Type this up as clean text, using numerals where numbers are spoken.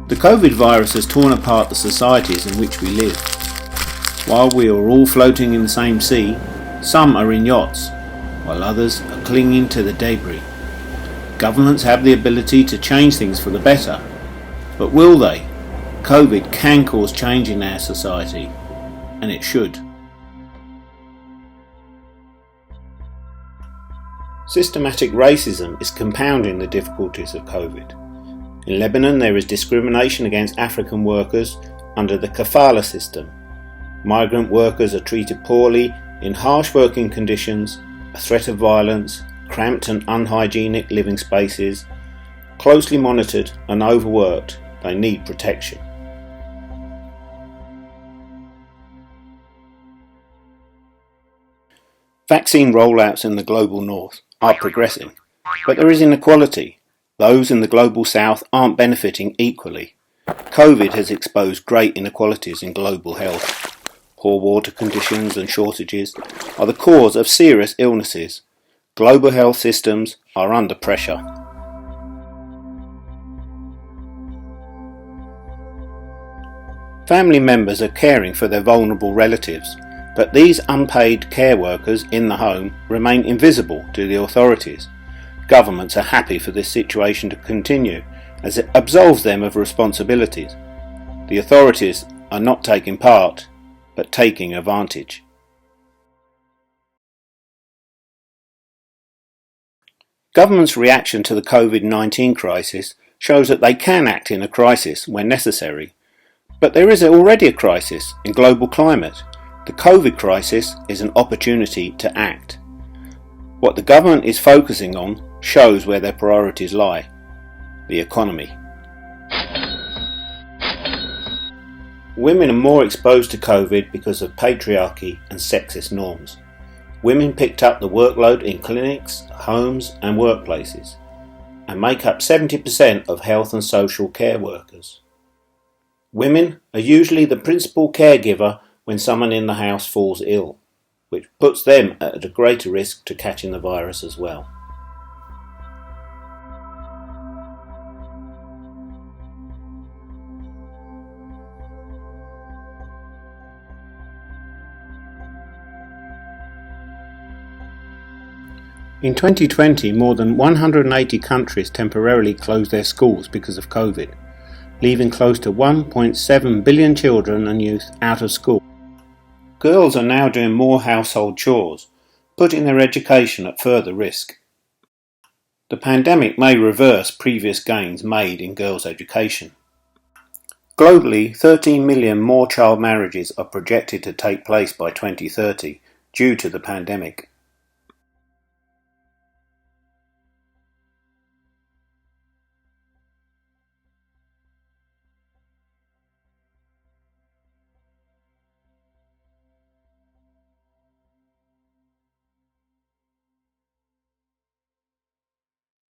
The COVID virus has torn apart the societies in which we live. While we are all floating in the same sea, some are in yachts, while others are clinging to the debris. Governments have the ability to change things for the better, but will they? COVID can cause change in our society, and it should. Systematic racism is compounding the difficulties of COVID. In Lebanon, there is discrimination against African workers under the kafala system. Migrant workers are treated poorly in harsh working conditions, a threat of violence, cramped and unhygienic living spaces, closely monitored and overworked. They need protection. Vaccine rollouts in the global north are progressing, but there is inequality. Those in the global south aren't benefiting equally. COVID has exposed great inequalities in global health. Poor water conditions and shortages are the cause of serious illnesses. Global health systems are under pressure. Family members are caring for their vulnerable relatives, but these unpaid care workers in the home remain invisible to the authorities. Governments are happy for this situation to continue, as it absolves them of responsibilities. The authorities are not taking part, but taking advantage. Government's reaction to the COVID-19 crisis shows that they can act in a crisis when necessary. But there is already a crisis in global climate. The COVID crisis is an opportunity to act. What the government is focusing on shows where their priorities lie: the economy. Women are more exposed to COVID because of patriarchy and sexist norms. Women picked up the workload in clinics, homes and workplaces, and make up 70% of health and social care workers. Women are usually the principal caregiver when someone in the house falls ill, which puts them at a greater risk to catching the virus as well. In 2020, more than 180 countries temporarily closed their schools because of COVID, leaving close to 1.7 billion children and youth out of school. Girls are now doing more household chores, putting their education at further risk. The pandemic may reverse previous gains made in girls' education. Globally, 13 million more child marriages are projected to take place by 2030 due to the pandemic.